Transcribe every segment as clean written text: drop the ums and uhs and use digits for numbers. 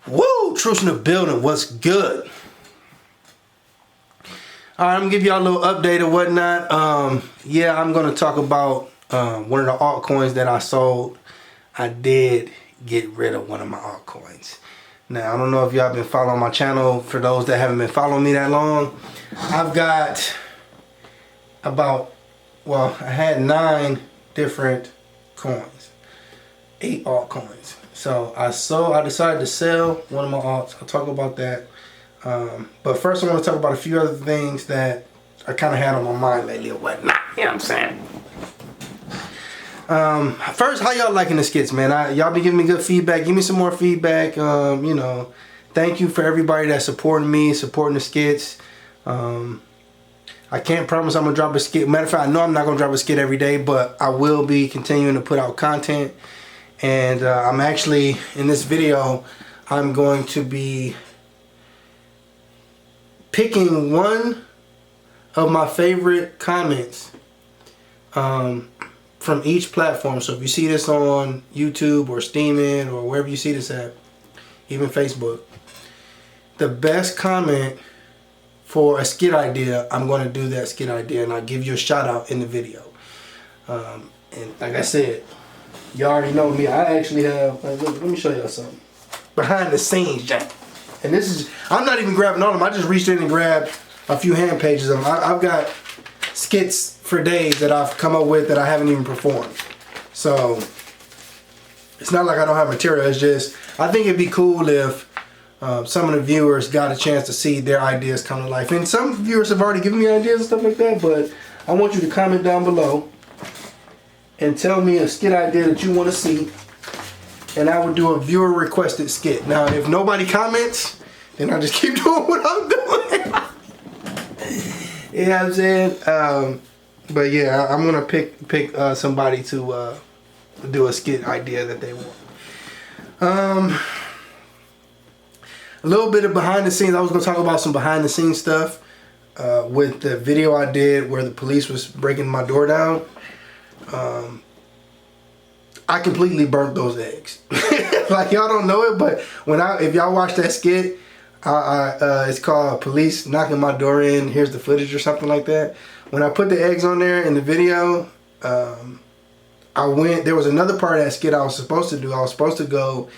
Woo! Truce in the building. What's good? Alright, I'm gonna give y'all a little update or whatnot. Yeah, I'm gonna talk about one of the altcoins that I sold. I did get rid of one of my altcoins. Now, I don't know if y'all been following my channel. For those that haven't been following me that long, I've got about, well, I had 9 different coins, 8 altcoins. So I decided to sell one of my alts. I'll talk about that. But first I want to talk about a few other things that I kind of had on my mind lately or whatnot. You know what I'm saying? First, how y'all liking the skits, man? Y'all been giving me good feedback. Give me some more feedback. You know, thank you for everybody that's supporting me, supporting the skits. I can't promise I'm going to drop a skit. Matter of fact, I know I'm not going to drop a skit every day, but I will be continuing to put out content. And I'm actually, in this video, I'm going to be picking one of my favorite comments from each platform. So if you see this on YouTube or Steemit or wherever you see this at, even Facebook, the best comment for a skit idea, I'm going to do that skit idea and I'll give you a shout out in the video. And like I said, y'all already know me. I actually have, let me show y'all something. Behind the scenes, Jack. And this is, I'm not even grabbing all of them. I just reached in and grabbed a few hand pages of them. I've got skits for days that I've come up with that I haven't even performed. So, it's not like I don't have material. It's just, I think it'd be cool if some of the viewers got a chance to see their ideas come to life. And some viewers have already given me ideas and stuff like that, but I want you to comment down below and tell me a skit idea that you want to see, and I would do a viewer requested skit. Now, if nobody comments, then I just keep doing what I'm doing. You know what I'm saying? But yeah, I'm gonna pick somebody to do a skit idea that they want. A little bit of behind the scenes. I was gonna talk about some behind the scenes stuff with the video I did where the police was breaking my door down. I completely burnt those eggs. Like, y'all don't know it, but if y'all watch that skit, it's called Police Knocking My Door In, Here's the Footage or something like that. When I put the eggs on there in the video, there was another part of that skit I was supposed to do. I was supposed to go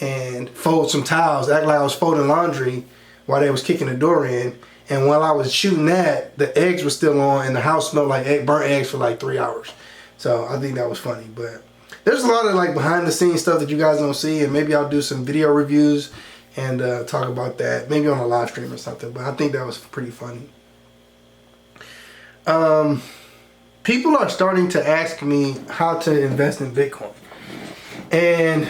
and fold some towels, act like I was folding laundry while they was kicking the door in. And while I was shooting that, the eggs were still on and the house smelled like burnt eggs for like 3 hours. So I think that was funny. But there's a lot of like behind the scenes stuff that you guys don't see, and maybe I'll do some video reviews and talk about that, maybe on a live stream or something. But I think that was pretty funny. People are starting to ask me how to invest in Bitcoin, and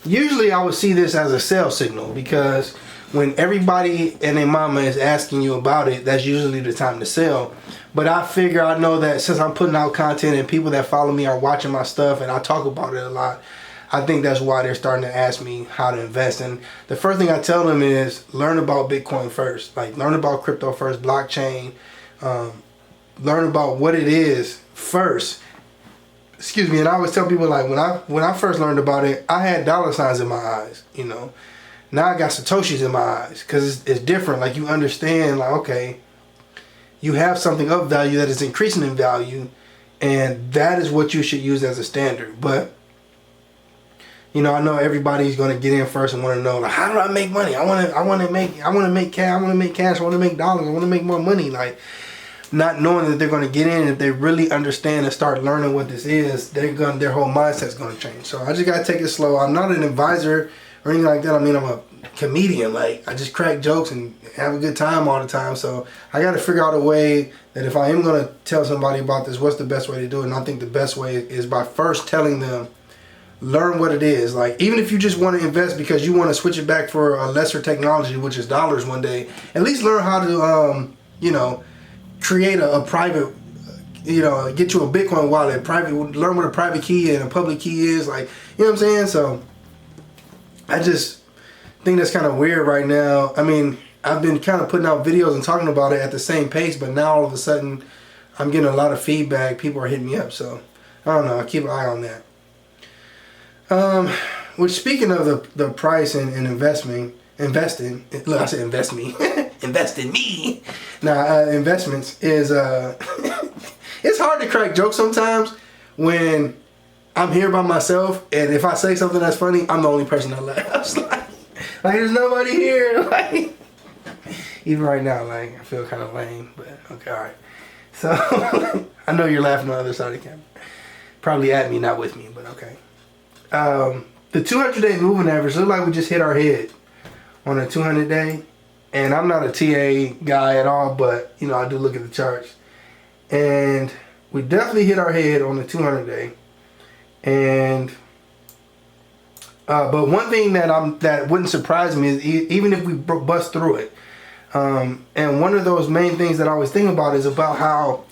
usually I would see this as a sell signal, because when everybody and their mama is asking you about it, that's usually the time to sell. But I know that since I'm putting out content and people that follow me are watching my stuff and I talk about it a lot, I think that's why they're starting to ask me how to invest. And the first thing I tell them is learn about Bitcoin first. Like, learn about crypto first, blockchain. Learn about what it is first. Excuse me. And I always tell people, like, when I first learned about it, I had dollar signs in my eyes, you know. Now I got Satoshis in my eyes, because it's different. Like, you understand, like, okay, you have something of value that is increasing in value, and that is what you should use as a standard. But, you know, I know everybody's going to get in first and want to know, like, how do I make money? I want to make cash. I want to make dollars. I want to make more money. Like, not knowing that they're going to get in, if they really understand and start learning what this is, their whole mindset's going to change. So I just got to take it slow. I'm not an advisor or anything like that. I mean, I'm a comedian. Like, I just crack jokes and have a good time all the time. So I got to figure out a way that if I am going to tell somebody about this, what's the best way to do it? And I think the best way is by first telling them, learn what it is. Like, even if you just want to invest because you want to switch it back for a lesser technology, which is dollars one day, at least learn how to, you know, create a private, you know, get you a Bitcoin wallet, learn what a private key and a public key is. Like, you know what I'm saying? So I just think that's kind of weird right now. I mean, I've been kind of putting out videos and talking about it at the same pace, but now all of a sudden I'm getting a lot of feedback. People are hitting me up. So I don't know. I'll keep an eye on that. which speaking of the price and investing, look, I said invest me, invest in me. Now, investments is, it's hard to crack jokes sometimes when I'm here by myself, and if I say something that's funny, I'm the only person that laughs. like there's nobody here. Like, even right now, like, I feel kind of lame, but okay, all right. So, I know you're laughing on the other side of the camera. Probably at me, not with me, but okay. The 200-day moving average looked like we just hit our head on a 200-day. And I'm not a TA guy at all, but, you know, I do look at the charts. And we definitely hit our head on the 200-day. And, but one thing that wouldn't surprise me is even if we bust through it. And one of those main things that I always think about is about how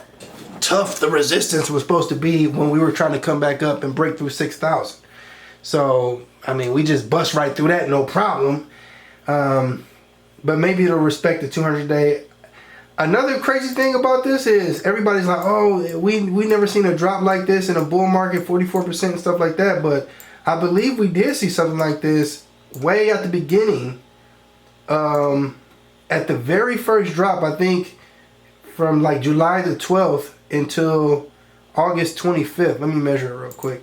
tough the resistance was supposed to be when we were trying to come back up and break through 6,000. So, I mean, we just bust right through that, no problem. But maybe it'll respect the 200-day. Another crazy thing about this is everybody's like, oh, we never seen a drop like this in a bull market, 44% and stuff like that. But I believe we did see something like this way at the beginning. At the very first drop, I think from like July the 12th until August 25th. Let me measure it real quick.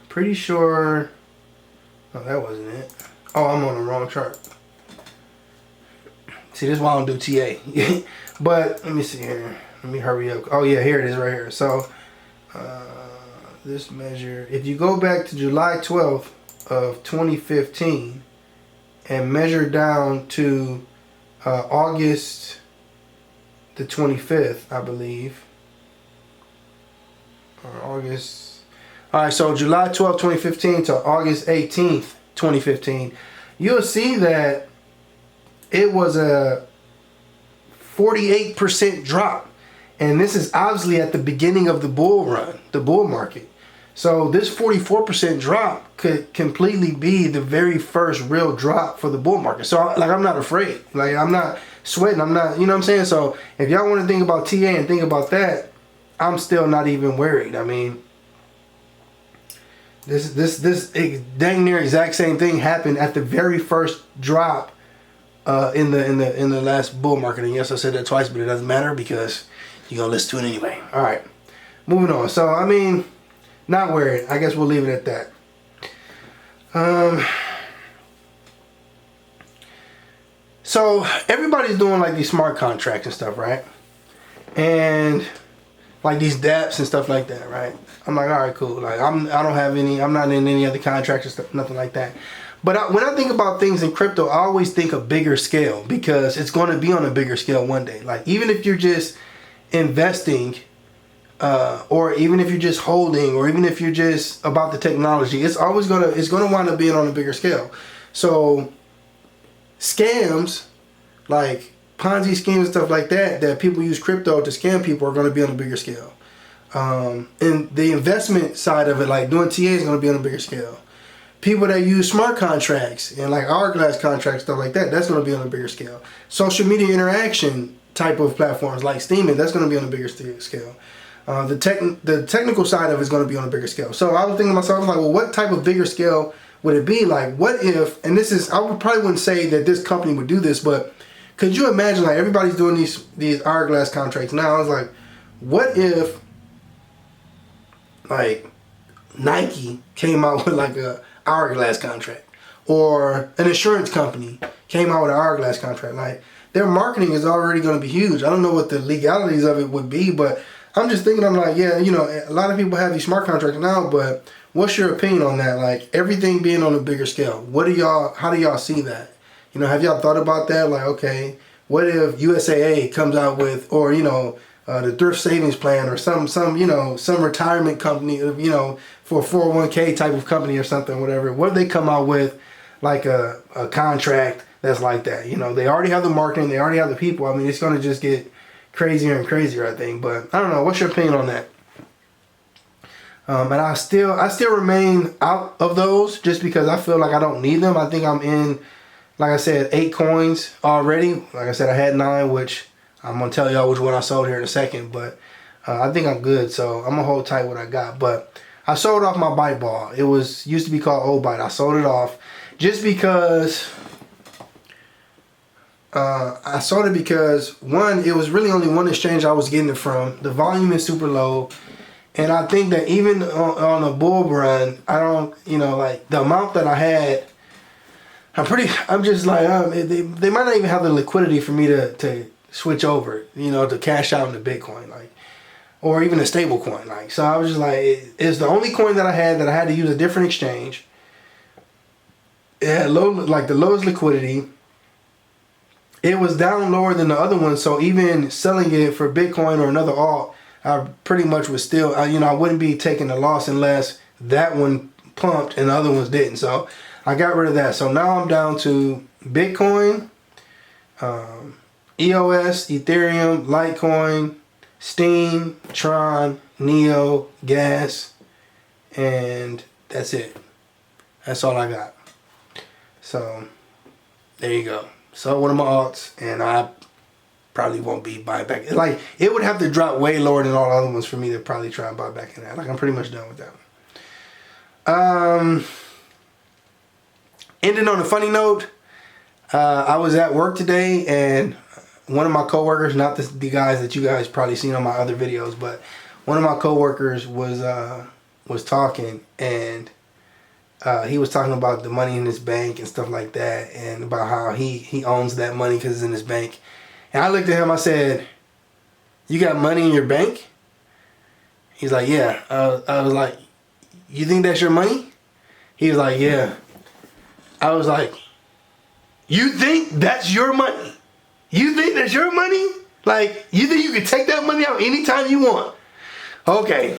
Pretty sure. Oh, that wasn't it. Oh, I'm on the wrong chart. See, this is why I don't do TA. But let me see here. Let me hurry up. Oh yeah, here it is right here. So this measure, if you go back to July 12th of 2015 and measure down to August the 25th, I believe. Or August. Alright, so July 12th, 2015 to August 18th, 2015. You'll see that it was a 48% drop. And this is obviously at the beginning of the bull run, the bull market. So this 44% drop could completely be the very first real drop for the bull market. So like, I'm not afraid. Like, I'm not sweating. I'm not, you know what I'm saying? So if y'all want to think about TA and think about that, I'm still not even worried. I mean, this dang near exact same thing happened at the very first drop in the last bull market. And yes, I said that twice, but it doesn't matter because you're gonna listen to it anyway. All right, moving on. So I mean, not worried. I guess we'll leave it at that. So everybody's doing like these smart contracts and stuff, right? And like these dApps and stuff like that, right? I'm like, all right, cool. Like I don't have any. I'm not in any other contracts or stuff, nothing like that. But when I think about things in crypto, I always think a bigger scale because it's going to be on a bigger scale one day. Like even if you're just investing, or even if you're just holding, or even if you're just about the technology, it's gonna wind up being on a bigger scale. So scams like Ponzi schemes and stuff like that people use crypto to scam people are going to be on a bigger scale. And the investment side of it, like doing TA, is going to be on a bigger scale. People that use smart contracts and like hourglass contracts, stuff like that, that's going to be on a bigger scale. Social media interaction type of platforms like Steemit, that's going to be on a bigger scale. The technical side of it is going to be on a bigger scale. So I was thinking to myself, I was like, well, what type of bigger scale would it be? Like, what if, and this is, probably wouldn't say that this company would do this, but could you imagine, like, everybody's doing these hourglass contracts now? I was like, what if, like, Nike came out with, like, a hourglass contract? Or an insurance company came out with an hourglass contract? Like, their marketing is already going to be huge. I don't know what the legalities of it would be, but I'm just thinking, I'm like, yeah, you know, a lot of people have these smart contracts now, but what's your opinion on that? Like, everything being on a bigger scale. How do y'all see that? You know, have y'all thought about that? Like, okay, what if USAA comes out with, or, you know, the Thrift Savings Plan, or some retirement company, you know, for a 401k type of company or something, whatever. What if they come out with like a contract that's like that? You know, they already have the marketing, they already have the people. I mean, it's going to just get crazier and crazier, I think. But I don't know. What's your opinion on that? And I still remain out of those just because I feel like I don't need them. I think I'm in, like I said, 8 coins already. Like I said, I had 9, which I'm going to tell y'all which one I sold here in a second. But I think I'm good. So I'm going to hold tight what I got. But I sold off my Byte ball. It was used to be called Old Byte. I sold it off just because. I sold it because one, it was really only one exchange I was getting it from. The volume is super low, and I think that even on a bull run, I don't, like the amount that I had. I'm just like, they might not even have the liquidity for me to switch over, to cash out into Bitcoin, like, or even a stable coin, like. So I was just like, it's the only coin that I had to use a different exchange. It had the lowest liquidity. It was down lower than the other one, so even selling it for Bitcoin or another alt, I pretty much was still, I wouldn't be taking a loss unless that one pumped and the other ones didn't. So I got rid of that. So now I'm down to Bitcoin, EOS, Ethereum, Litecoin, Steem, Tron, Neo, Gas, and that's it. That's all I got. So there you go. So one of my alts, and I probably won't be buying back. Like, it would have to drop way lower than all the other ones for me to probably try and buy back in that. Like, I'm pretty much done with that one. Ending on a funny note, I was at work today, and one of my coworkers, not the guys that you guys probably seen on my other videos, but one of my coworkers was talking, and he was talking about the money in his bank and stuff like that, and about how he owns that money because it's in his bank. And I looked at him, I said, "You got money in your bank?" He's like, "Yeah." I was like, "You think that's your money?" He was like, "Yeah." I was like, "You think that's your money? You think that's your money? Like, you think you can take that money out anytime you want?" Okay.